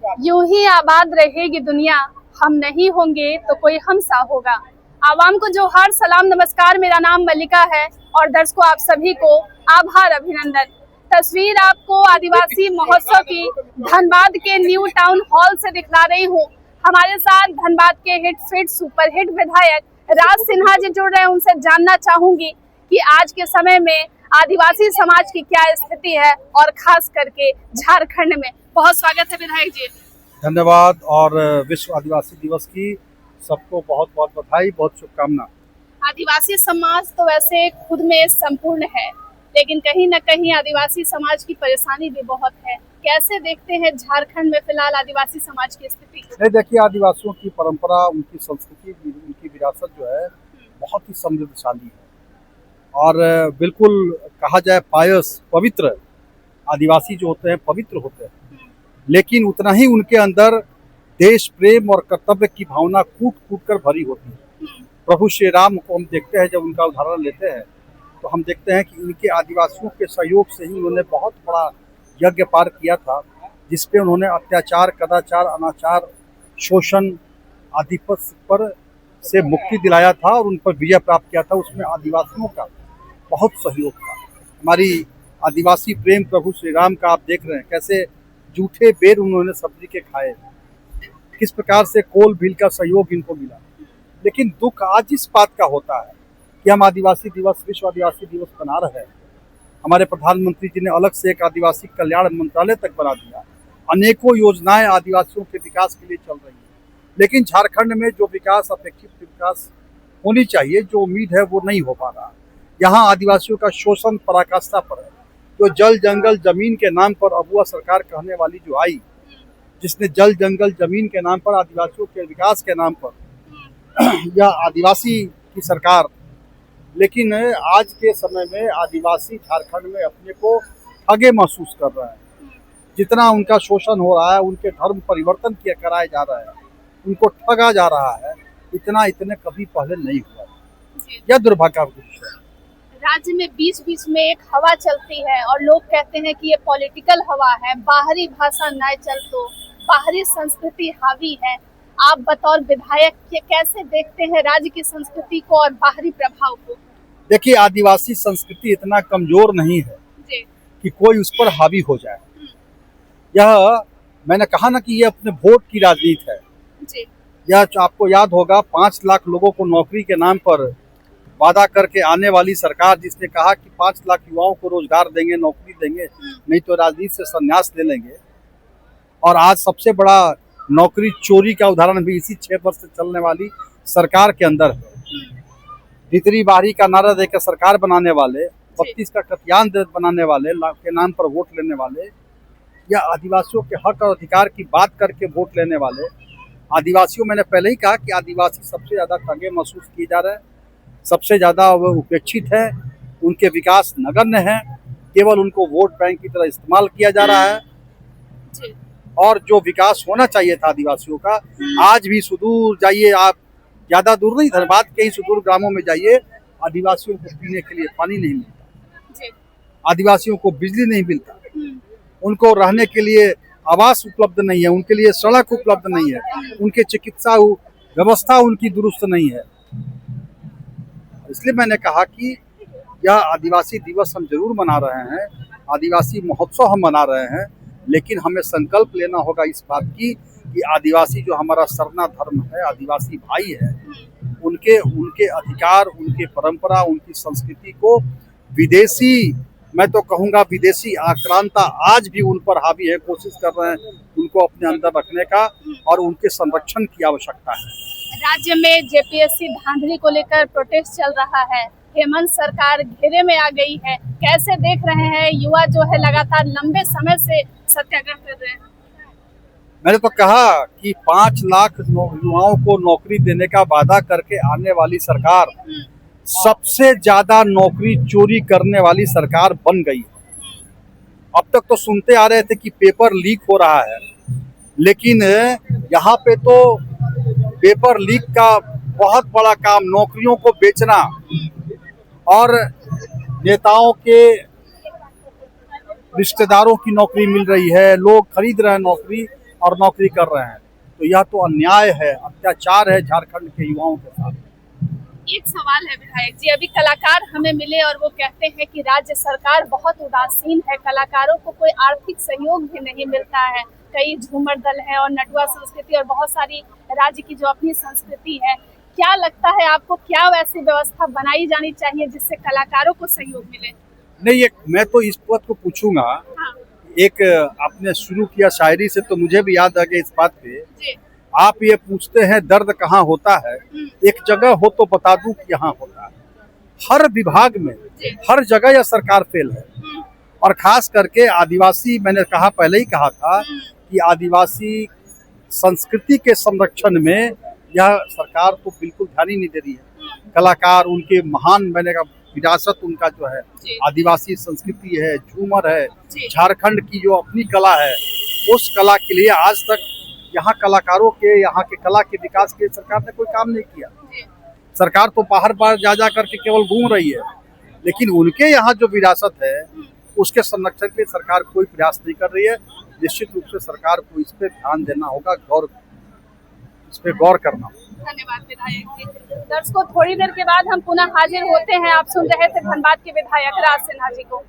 यूं ही आबाद रहेगी दुनिया, हम नहीं होंगे तो कोई हम सा होगा। आवाम को जोहार, सलाम, नमस्कार। मेरा नाम मल्लिका है और दर्शकों आप सभी को आभार, अभिनंदन। तस्वीर आपको आदिवासी महोत्सव की धनबाद के न्यू टाउन हॉल से दिखला रही हूँ। हमारे साथ धनबाद के हिट फिट सुपरहिट विधायक राज सिन्हा जी जुड़ रहे हैं। उनसे जानना चाहूंगी कि आज के समय में आदिवासी समाज की क्या स्थिति है और खास करके झारखंड में। बहुत स्वागत है विधायक जी। धन्यवाद। और विश्व आदिवासी दिवस की सबको बहुत बहुत बधाई, बहुत शुभकामना। आदिवासी समाज तो वैसे खुद में संपूर्ण है, लेकिन कहीं न कहीं आदिवासी समाज की परेशानी भी बहुत है। कैसे देखते हैं झारखंड में फिलहाल आदिवासी समाज की स्थिति? नहीं, देखिए, आदिवासियों की परंपरा, उनकी संस्कृति, उनकी विरासत जो है बहुत ही समृद्धशाली है और बिल्कुल कहा जाए पायस, पवित्र। आदिवासी जो होते हैं पवित्र होते हैं, लेकिन उतना ही उनके अंदर देश प्रेम और कर्तव्य की भावना कूट कूट कर भरी होती है। प्रभु श्री राम को हम देखते हैं, जब उनका उदाहरण लेते हैं तो हम देखते हैं कि इनके आदिवासियों के सहयोग से ही उन्होंने बहुत बड़ा यज्ञ पार किया था, जिसपे उन्होंने अत्याचार, कदाचार, अनाचार, शोषण आदि पर से मुक्ति दिलाया था और उन पर विजय प्राप्त किया था। उसमें आदिवासियों का बहुत सहयोग था। हमारी आदिवासी प्रेम प्रभु श्री राम का आप देख रहे हैं, कैसे जूठे बेर उन्होंने सब्जी के खाए, किस प्रकार से कोल भील का सहयोग इनको मिला। लेकिन दुख आज इस बात का होता है कि हम आदिवासी दिवस, विश्व आदिवासी दिवस बना रहे हैं। हमारे प्रधानमंत्री जी ने अलग से एक आदिवासी कल्याण मंत्रालय तक बना दिया। अनेकों योजनाएं आदिवासियों के विकास के लिए चल रही है, लेकिन झारखंड में जो विकास, अपेक्षित विकास होनी चाहिए, जो उम्मीद है, वो नहीं हो पा रहा। यहाँ आदिवासियों का शोषण पराकाष्ठा पर है। जो जल जंगल जमीन के नाम पर अबुआ सरकार कहने वाली जो आई, जिसने जल जंगल जमीन के नाम पर, आदिवासियों के विकास के नाम पर यह आदिवासी की सरकार। लेकिन आज के समय में आदिवासी झारखंड में अपने को ठगे महसूस कर रहा है। जितना उनका शोषण हो रहा है, उनके धर्म परिवर्तन किया कराया जा रहा है, उनको ठगा जा रहा है, इतने कभी पहले नहीं हुआ। यह दुर्भाग्यपूर्ण है। राज्य में बीच बीच में एक हवा चलती है और लोग कहते हैं कि ये पॉलिटिकल हवा है, बाहरी भाषा न चल तो बाहरी संस्कृति हावी है। आप बतौर विधायक के कैसे देखते हैं राज्य की संस्कृति को और बाहरी प्रभाव को? देखिए, आदिवासी संस्कृति इतना कमजोर नहीं है जी, कि कोई उस पर हावी हो जाए। यह मैंने कहा ना कि यह अपने वोट की राजनीति है जी। यह आपको याद होगा, 5 लाख लोगों को नौकरी के नाम पर वादा करके आने वाली सरकार, जिसने कहा कि 5 लाख युवाओं को रोजगार देंगे, नौकरी देंगे, नहीं तो राजनीति से संन्यास ले लेंगे। और आज सबसे बड़ा नौकरी चोरी का उदाहरण भी इसी 6 वर्ष से चलने वाली सरकार के अंदर है। भीतरी बाहरी का नारा देकर सरकार बनाने वाले, 32 का कतियान बनाने वाले, के नाम पर वोट लेने वाले, या आदिवासियों के हक और अधिकार की बात करके वोट लेने वाले। आदिवासियों, मैंने पहले ही कहा कि आदिवासी सबसे ज़्यादा ठगे महसूस किए जा रहे हैं, सबसे ज़्यादा वो उपेक्षित है, उनके विकास नगण्य है, केवल उनको वोट बैंक की तरह इस्तेमाल किया जा रहा है। और जो विकास होना चाहिए था आदिवासियों का, आज भी सुदूर जाइए आप, ज़्यादा दूर नहीं, धनबाद के ही सुदूर ग्रामों में जाइए, आदिवासियों को पीने के लिए पानी नहीं मिलता, आदिवासियों को बिजली नहीं मिलता, उनको रहने के लिए आवास उपलब्ध नहीं है, उनके लिए सड़क उपलब्ध नहीं है, उनके चिकित्सा व्यवस्था उनकी दुरुस्त नहीं है। इसलिए मैंने कहा कि यह आदिवासी दिवस हम जरूर मना रहे हैं, आदिवासी महोत्सव हम मना रहे हैं, लेकिन हमें संकल्प लेना होगा इस बात की कि आदिवासी जो हमारा सरना धर्म है, आदिवासी भाई है, उनके अधिकार, उनके परंपरा, उनकी संस्कृति को विदेशी, मैं तो कहूँगा विदेशी आक्रांता आज भी उन पर हावी है, कोशिश कर रहे हैं उनको अपने अंदर रखने का, और उनके संरक्षण की आवश्यकता है। राज्य में जेपीएससी धांधली को लेकर प्रोटेस्ट चल रहा है, हेमंत सरकार घेरे में आ गई है। कैसे देख रहे हैं? युवा जो है लगातार लंबे समय से सत्याग्रह कर रहे हैं। मैंने तो कहा कि 5 लाख युवाओं को नौकरी देने का वादा करके आने वाली सरकार सबसे ज्यादा नौकरी चोरी करने वाली सरकार बन गई है। अब तक तो सुनते आ रहे थे कि पेपर लीक हो रहा है, लेकिन यहाँ पे तो पेपर लीक का बहुत बड़ा काम, नौकरियों को बेचना और नेताओं के रिश्तेदारों की नौकरी मिल रही है, लोग खरीद रहे हैं नौकरी, और नौकरी कर रहे हैं। तो यह तो अन्याय है, अत्याचार है झारखंड के युवाओं के साथ। एक सवाल है विधायक जी, अभी कलाकार हमें मिले और वो कहते हैं कि राज्य सरकार बहुत उदासीन है, कलाकारों को कोई आर्थिक सहयोग भी नहीं मिलता है। कई झूमर दल है और नटुआ संस्कृति और बहुत सारी राज्य की जो अपनी संस्कृति है, क्या लगता है आपको, क्या वैसी व्यवस्था बनाई जानी चाहिए जिससे कलाकारों को सहयोग मिले? नहीं, मैं तो इस बात को पूछूंगा। हाँ। एक आपने शुरू किया शायरी से, तो मुझे भी याद आ गया इस बात पे। जी। आप ये पूछते हैं दर्द कहाँ होता है, एक जगह हो तो बता दूं कि यहाँ होता है। हर विभाग में, हर जगह यह सरकार फेल है। और खास करके आदिवासी, मैंने कहा, पहले ही कहा था कि आदिवासी संस्कृति के संरक्षण में यह सरकार तो बिल्कुल ध्यान ही नहीं दे रही है। कलाकार, उनके महान, मैंने कहा, विरासत उनका जो है आदिवासी संस्कृति है, झूमर है, झारखंड की जो अपनी कला है, उस कला के लिए आज तक यहाँ कलाकारों के, यहाँ के कला के विकास के सरकार ने कोई काम नहीं किया। सरकार तो बाहर जा करके केवल घूम रही है, लेकिन उनके यहाँ जो विरासत है उसके संरक्षण के सरकार कोई प्रयास नहीं कर रही है। निश्चित रूप से सरकार को इस पे ध्यान देना होगा, इस पे गौर करना होगा। धन्यवाद विधायक जी। दर्शकों, थोड़ी देर के बाद हम पुनः हाजिर होते हैं। आप सुन रहे थे धनबाद के विधायक राज सिन्हा जी को।